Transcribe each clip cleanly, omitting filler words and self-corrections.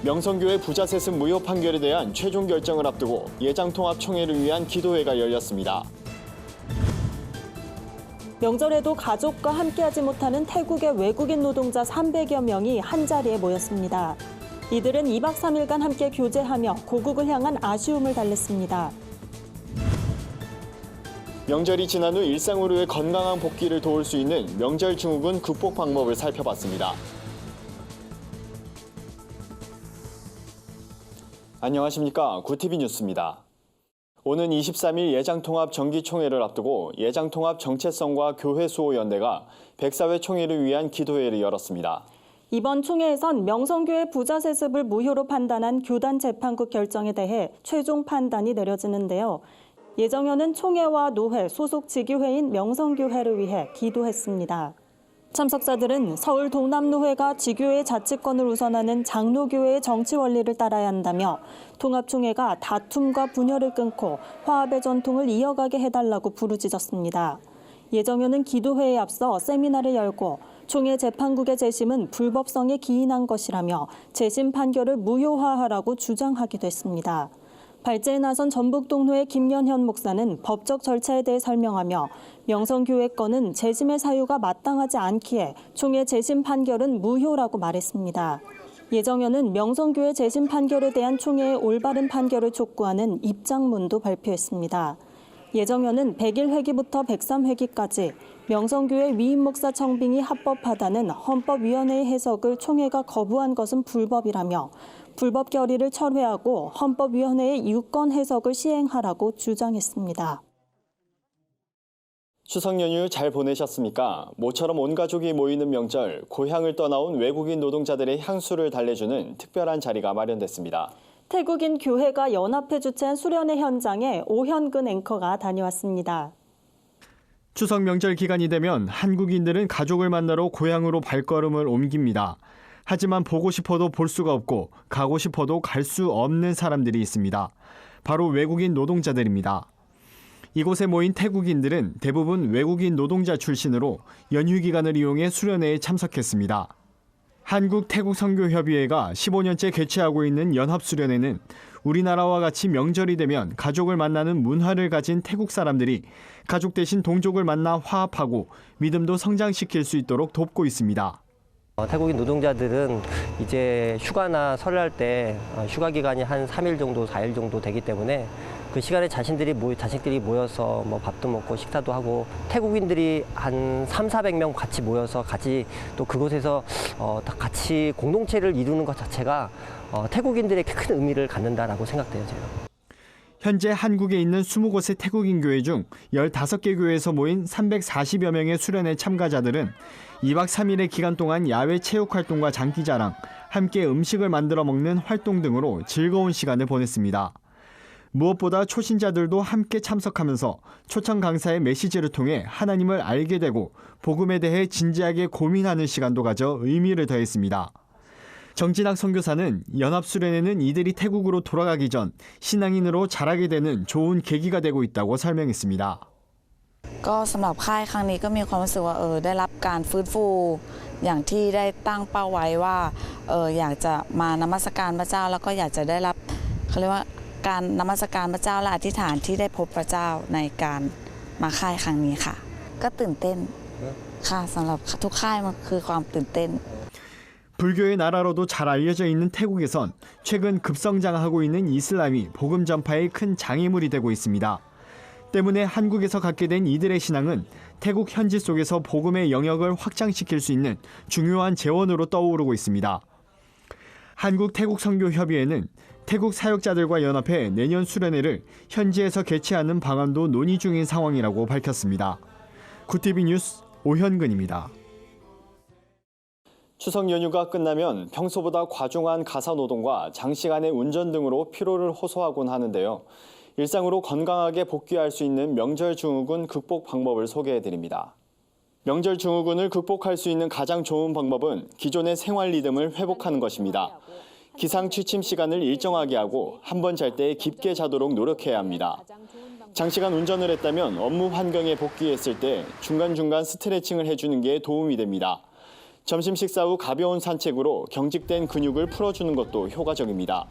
명성교회 부자 세습 무효 판결에 대한 최종 결정을 앞두고 예장통합총회를 위한 기도회가 열렸습니다. 명절에도 가족과 함께하지 못하는 태국의 외국인 노동자 300여 명이 한자리에 모였습니다. 이들은 2박 3일간 함께 교제하며 고국을 향한 아쉬움을 달랬습니다. 명절이 지난 후 일상으로의 건강한 복귀를 도울 수 있는 명절 증후군 극복 방법을 살펴봤습니다. 안녕하십니까. 구티비 뉴스입니다. 오는 23일 예장통합 정기총회를 앞두고 예장통합 정체성과 교회수호연대가 104회 총회를 위한 기도회를 열었습니다. 이번 총회에선 명성교회 부자 세습을 무효로 판단한 교단 재판국 결정에 대해 최종 판단이 내려지는데요. 예정연은 총회와 노회, 소속 지교회인 명성교회를 위해 기도했습니다. 참석자들은 서울 동남노회가 지교회 자치권을 우선하는 장로교회의 정치 원리를 따라야 한다며 통합총회가 다툼과 분열을 끊고 화합의 전통을 이어가게 해달라고 부르짖었습니다. 예정연은 기도회에 앞서 세미나를 열고 총회 재판국의 재심은 불법성에 기인한 것이라며 재심 판결을 무효화하라고 주장하기도 했습니다. 발제에 나선 전북동로의 김연현 목사는 법적 절차에 대해 설명하며 명성교회 건은 재심의 사유가 마땅하지 않기에 총회 재심 판결은 무효라고 말했습니다. 예정연은 명성교회 재심 판결에 대한 총회의 올바른 판결을 촉구하는 입장문도 발표했습니다. 예정연은 101회기부터 103회기까지 명성교회 위임 목사 청빙이 합법하다는 헌법위원회의 해석을 총회가 거부한 것은 불법이라며 불법 결의를 철회하고 헌법위원회의 유권 해석을 시행하라고 주장했습니다. 추석 연휴 잘 보내셨습니까? 모처럼 온 가족이 모이는 명절, 고향을 떠나온 외국인 노동자들의 향수를 달래주는 특별한 자리가 마련됐습니다. 태국인 교회가 연합회 주최한 수련회 현장에 오현근 앵커가 다녀왔습니다. 추석 명절 기간이 되면 한국인들은 가족을 만나러 고향으로 발걸음을 옮깁니다. 하지만 보고 싶어도 볼 수가 없고 가고 싶어도 갈 수 없는 사람들이 있습니다. 바로 외국인 노동자들입니다. 이곳에 모인 태국인들은 대부분 외국인 노동자 출신으로 연휴 기간을 이용해 수련회에 참석했습니다. 한국-태국-선교협의회가 15년째 개최하고 있는 연합수련회는 우리나라와 같이 명절이 되면 가족을 만나는 문화를 가진 태국 사람들이 가족 대신 동족을 만나 화합하고 믿음도 성장시킬 수 있도록 돕고 있습니다. 태국인 노동자들은 이제 휴가나 설날 때 휴가 기간이 한 3일 정도, 4일 정도 되기 때문에 그 시간에 자식들이 모여서 뭐 밥도 먹고 식사도 하고 태국인들이 한 300~400명 같이 모여서 같이 또 그곳에서 다 같이 공동체를 이루는 것 자체가 태국인들에게 큰 의미를 갖는다라고 생각돼요, 제가. 현재 한국에 있는 20곳의 태국인 교회 중 15개 교회에서 모인 340여 명의 수련회 참가자들은 2박 3일의 기간 동안 야외 체육 활동과 장기자랑, 함께 음식을 만들어 먹는 활동 등으로 즐거운 시간을 보냈습니다. 무엇보다 초신자들도 함께 참석하면서 초청 강사의 메시지를 통해 하나님을 알게 되고 복음에 대해 진지하게 고민하는 시간도 가져 의미를 더했습니다. 정진학 선교사는 연합수련회는 이들이 태국으로 돌아가기 전 신앙인으로 자라게 되는 좋은 계기가 되고 있다고 설명했습니다. ก็สำหรับค่ายครั้งนี้ก็มีความรู้สึกว่าได้รับการฟื้นฟูอย่างที่ได้ตั้งเป้าไว้ว่าอยากจะมานมัสการพระเจ้าแล้วก็อยากจะได้รับเขาเรียกว่าการนมัสการพระเจ้าและอธิษฐานที่ได้พบพระเจ้าในการมาค่ายครั้งนี้ค่ะก็ตื่นเต้นค่ะสำหรับทุกค่ายมันคือความตื่นเต้น 불교의 나라로도 잘 알려져 있는 태국에선 최근 급성장하고 있는 이슬람이 복음 전파에 큰 장애물이 되고 있습니다. 때문에 한국에서 갖게 된 이들의 신앙은 태국 현지 속에서 복음의 영역을 확장시킬 수 있는 중요한 재원으로 떠오르고 있습니다. 한국-태국-선교협의회는 태국 사역자들과 연합해 내년 수련회를 현지에서 개최하는 방안도 논의 중인 상황이라고 밝혔습니다. 구티비 뉴스 오현근입니다. 추석 연휴가 끝나면 평소보다 과중한 가사노동과 장시간의 운전 등으로 피로를 호소하곤 하는데요. 일상으로 건강하게 복귀할 수 있는 명절 증후군 극복 방법을 소개해드립니다. 명절 증후군을 극복할 수 있는 가장 좋은 방법은 기존의 생활 리듬을 회복하는 것입니다. 기상 취침 시간을 일정하게 하고 한 번 잘 때 깊게 자도록 노력해야 합니다. 장시간 운전을 했다면 업무 환경에 복귀했을 때 중간중간 스트레칭을 해주는 게 도움이 됩니다. 점심 식사 후 가벼운 산책으로 경직된 근육을 풀어주는 것도 효과적입니다.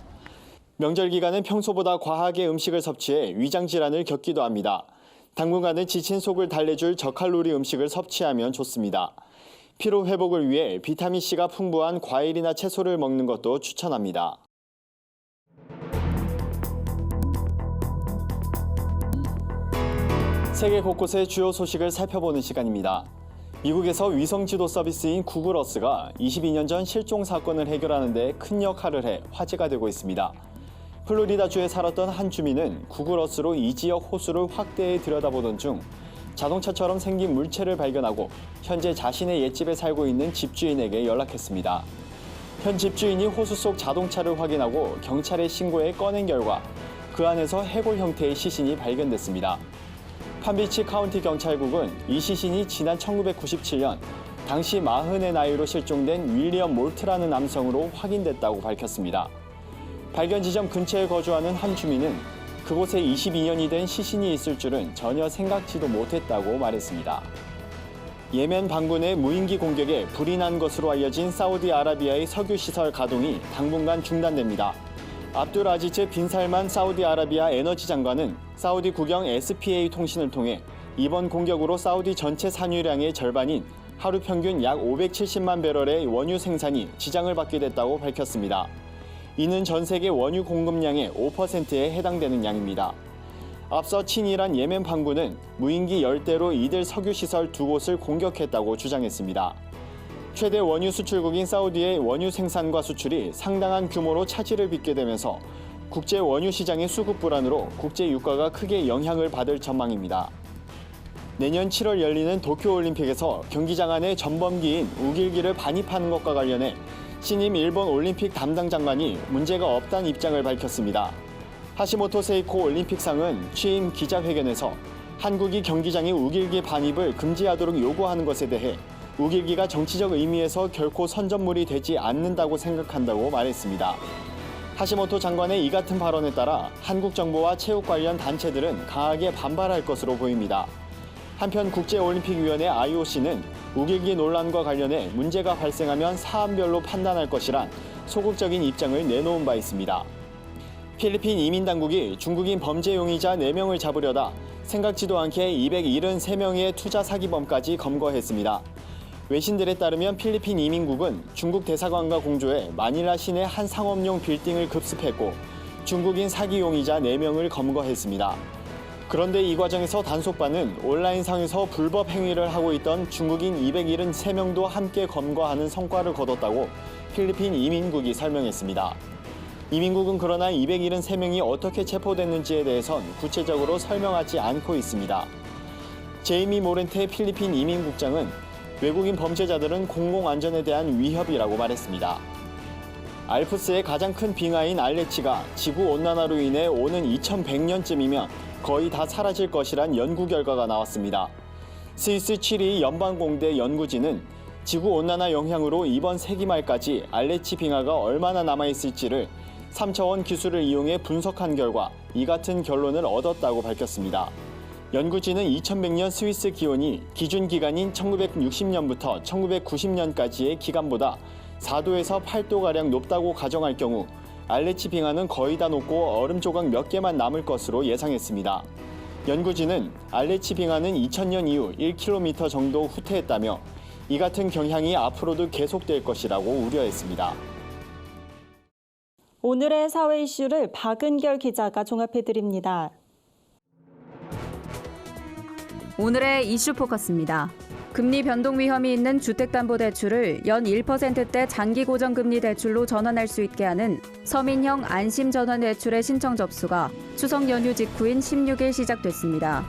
명절 기간은 평소보다 과하게 음식을 섭취해 위장 질환을 겪기도 합니다. 당분간은 지친 속을 달래줄 저칼로리 음식을 섭취하면 좋습니다. 피로 회복을 위해 비타민C가 풍부한 과일이나 채소를 먹는 것도 추천합니다. 세계 곳곳의 주요 소식을 살펴보는 시간입니다. 미국에서 위성 지도 서비스인 구글 어스가 22년 전 실종 사건을 해결하는 데 큰 역할을 해 화제가 되고 있습니다. 플로리다주에 살았던 한 주민은 구글 어스로 이 지역 호수를 확대해 들여다보던 중 자동차처럼 생긴 물체를 발견하고 현재 자신의 옛집에 살고 있는 집주인에게 연락했습니다. 현 집주인이 호수 속 자동차를 확인하고 경찰에 신고해 꺼낸 결과 그 안에서 해골 형태의 시신이 발견됐습니다. 판비치 카운티 경찰국은 이 시신이 지난 1997년 당시 40의 나이로 실종된 윌리엄 몰트라는 남성으로 확인됐다고 밝혔습니다. 발견 지점 근처에 거주하는 한 주민은 그곳에 22년이 된 시신이 있을 줄은 전혀 생각지도 못했다고 말했습니다. 예멘 반군의 무인기 공격에 불이 난 것으로 알려진 사우디아라비아의 석유시설 가동이 당분간 중단됩니다. 압둘 아지즈 빈 살만 사우디아라비아 에너지 장관은 사우디 국영 SPA 통신을 통해 이번 공격으로 사우디 전체 산유량의 절반인 하루 평균 약 570만 배럴의 원유 생산이 지장을 받게 됐다고 밝혔습니다. 이는 전 세계 원유 공급량의 5%에 해당되는 양입니다. 앞서 친이란 예멘 반군은 무인기 10대로 이들 석유시설 2곳을 공격했다고 주장했습니다. 최대 원유 수출국인 사우디의 원유 생산과 수출이 상당한 규모로 차질을 빚게 되면서 국제 원유 시장의 수급 불안으로 국제 유가가 크게 영향을 받을 전망입니다. 내년 7월 열리는 도쿄올림픽에서 경기장 안에 전범기인 우길기를 반입하는 것과 관련해 신임 일본 올림픽 담당 장관이 문제가 없다는 입장을 밝혔습니다. 하시모토 세이코 올림픽상은 취임 기자회견에서 한국이 경기장에 우길기 반입을 금지하도록 요구하는 것에 대해 우길기가 정치적 의미에서 결코 선전물이 되지 않는다고 생각한다고 말했습니다. 하시모토 장관의 이 같은 발언에 따라 한국 정부와 체육 관련 단체들은 강하게 반발할 것으로 보입니다. 한편 국제올림픽위원회 IOC는 우길기 논란과 관련해 문제가 발생하면 사안별로 판단할 것이란 소극적인 입장을 내놓은 바 있습니다. 필리핀 이민당국이 중국인 범죄 용의자 4명을 잡으려다 생각지도 않게 273명의 투자 사기범까지 검거했습니다. 외신들에 따르면 필리핀 이민국은 중국 대사관과 공조해 마닐라 시내 한 상업용 빌딩을 급습했고 중국인 사기 용의자 4명을 검거했습니다. 그런데 이 과정에서 단속반은 온라인상에서 불법 행위를 하고 있던 중국인 273명도 함께 검거하는 성과를 거뒀다고 필리핀 이민국이 설명했습니다. 이민국은 그러나 273명이 어떻게 체포됐는지에 대해선 구체적으로 설명하지 않고 있습니다. 제이미 모렌테 필리핀 이민국장은 외국인 범죄자들은 공공안전에 대한 위협이라고 말했습니다. 알프스의 가장 큰 빙하인 알레치가 지구온난화로 인해 오는 2100년쯤이면 거의 다 사라질 것이란 연구 결과가 나왔습니다. 스위스 취리 연방공대 연구진은 지구온난화 영향으로 이번 세기 말까지 알레치 빙하가 얼마나 남아있을지를 3차원 기술을 이용해 분석한 결과 이 같은 결론을 얻었다고 밝혔습니다. 연구진은 2100년 스위스 기온이 기준 기간인 1960년부터 1990년까지의 기간보다 4도에서 8도가량 높다고 가정할 경우 알레치 빙하는 거의 다 녹고 얼음 조각 몇 개만 남을 것으로 예상했습니다. 연구진은 알레치 빙하는 2000년 이후 1km 정도 후퇴했다며 이 같은 경향이 앞으로도 계속될 것이라고 우려했습니다. 오늘의 사회 이슈를 박은결 기자가 종합해드립니다. 오늘의 이슈 포커스입니다. 금리 변동 위험이 있는 주택담보대출을 연 1%대 장기 고정금리 대출로 전환할 수 있게 하는 서민형 안심전환대출의 신청 접수가 추석 연휴 직후인 16일 시작됐습니다.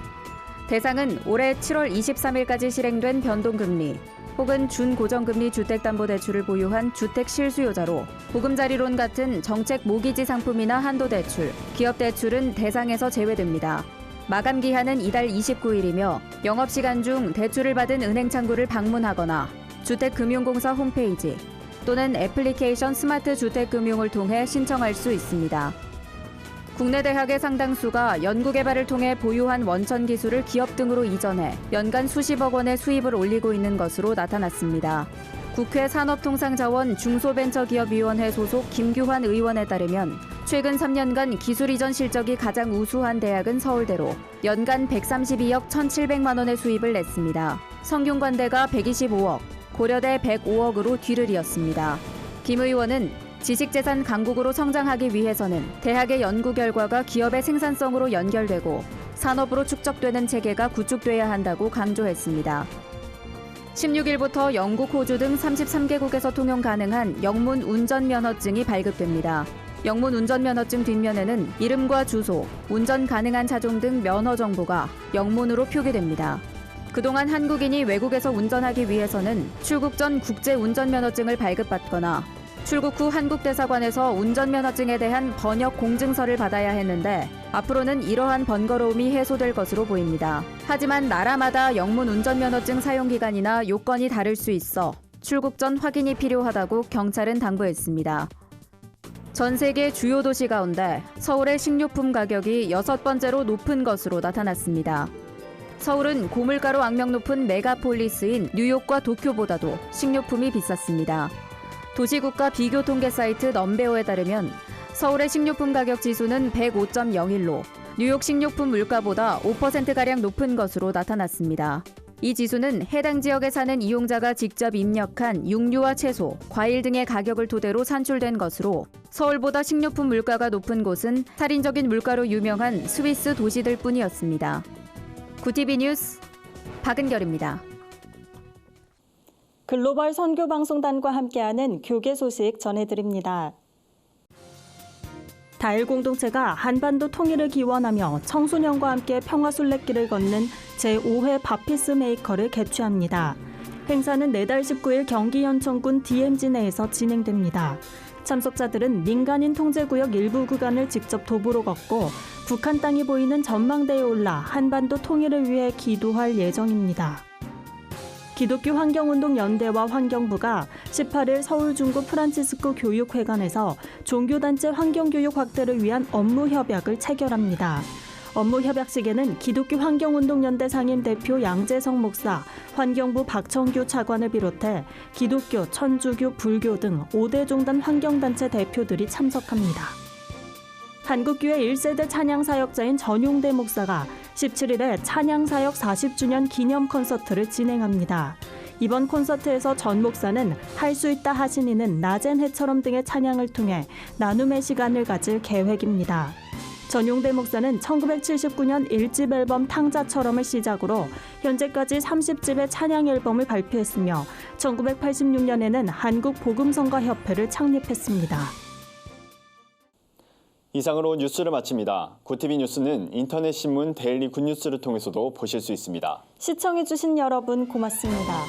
대상은 올해 7월 23일까지 실행된 변동금리 혹은 준고정금리 주택담보대출을 보유한 주택 실수요자로 보금자리론 같은 정책 모기지 상품이나 한도대출, 기업대출은 대상에서 제외됩니다. 마감 기한은 이달 29일이며 영업시간 중 대출을 받은 은행 창구를 방문하거나 주택금융공사 홈페이지 또는 애플리케이션 스마트주택금융을 통해 신청할 수 있습니다. 국내 대학의 상당수가 연구개발을 통해 보유한 원천 기술을 기업 등으로 이전해 연간 수십억 원의 수입을 올리고 있는 것으로 나타났습니다. 국회 산업통상자원 중소벤처기업위원회 소속 김규환 의원에 따르면 최근 3년간 기술 이전 실적이 가장 우수한 대학은 서울대로 연간 132억 1,700만 원의 수입을 냈습니다. 성균관대가 125억, 고려대 105억으로 뒤를 이었습니다. 김 의원은 지식재산 강국으로 성장하기 위해서는 대학의 연구 결과가 기업의 생산성으로 연결되고 산업으로 축적되는 체계가 구축돼야 한다고 강조했습니다. 16일부터 영국, 호주 등 33개국에서 통용 가능한 영문 운전면허증이 발급됩니다. 영문 운전면허증 뒷면에는 이름과 주소, 운전 가능한 차종 등 면허 정보가 영문으로 표기됩니다. 그동안 한국인이 외국에서 운전하기 위해서는 출국 전 국제 운전면허증을 발급받거나 출국 후 한국 대사관에서 운전면허증에 대한 번역 공증서를 받아야 했는데 앞으로는 이러한 번거로움이 해소될 것으로 보입니다. 하지만 나라마다 영문 운전면허증 사용기간이나 요건이 다를 수 있어 출국 전 확인이 필요하다고 경찰은 당부했습니다. 전 세계 주요 도시 가운데 서울의 식료품 가격이 6번째로 높은 것으로 나타났습니다. 서울은 고물가로 악명 높은 메가폴리스인 뉴욕과 도쿄보다도 식료품이 비쌌습니다. 도시국가 비교 통계 사이트 넘베오에 따르면 서울의 식료품 가격 지수는 105.01로 뉴욕 식료품 물가보다 5%가량 높은 것으로 나타났습니다. 이 지수는 해당 지역에 사는 이용자가 직접 입력한 육류와 채소, 과일 등의 가격을 토대로 산출된 것으로 서울보다 식료품 물가가 높은 곳은 살인적인 물가로 유명한 스위스 도시들 뿐이었습니다. 구티비 뉴스 박은결입니다. 글로벌 선교방송단과 함께하는 교계 소식 전해드립니다. 다일 공동체가 한반도 통일을 기원하며 청소년과 함께 평화 순례길을 걷는 제5회 바피스메이커를 개최합니다. 행사는 내달 19일 경기 연천군 DMZ 내에서 진행됩니다. 참석자들은 민간인 통제구역 일부 구간을 직접 도보로 걷고 북한 땅이 보이는 전망대에 올라 한반도 통일을 위해 기도할 예정입니다. 기독교 환경운동연대와 환경부가 18일 서울 중구 프란치스코 교육회관에서 종교단체 환경교육 확대를 위한 업무협약을 체결합니다. 업무협약식에는 기독교 환경운동연대 상임 대표 양재성 목사, 환경부 박청규 차관을 비롯해 기독교, 천주교, 불교 등 5대 종단 환경단체 대표들이 참석합니다. 한국교회 1세대 찬양사역자인 전용대 목사가 17일에 찬양사역 40주년 기념 콘서트를 진행합니다. 이번 콘서트에서 전 목사는 할 수 있다 하시니는 낮엔 해처럼 등의 찬양을 통해 나눔의 시간을 가질 계획입니다. 전용대 목사는 1979년 1집 앨범 탕자처럼을 시작으로 현재까지 30집의 찬양 앨범을 발표했으며 1986년에는 한국복음성가협회를 창립했습니다. 이상으로 뉴스를 마칩니다. 구티비 뉴스는 인터넷 신문 데일리 굿뉴스를 통해서도 보실 수 있습니다. 시청해주신 여러분 고맙습니다.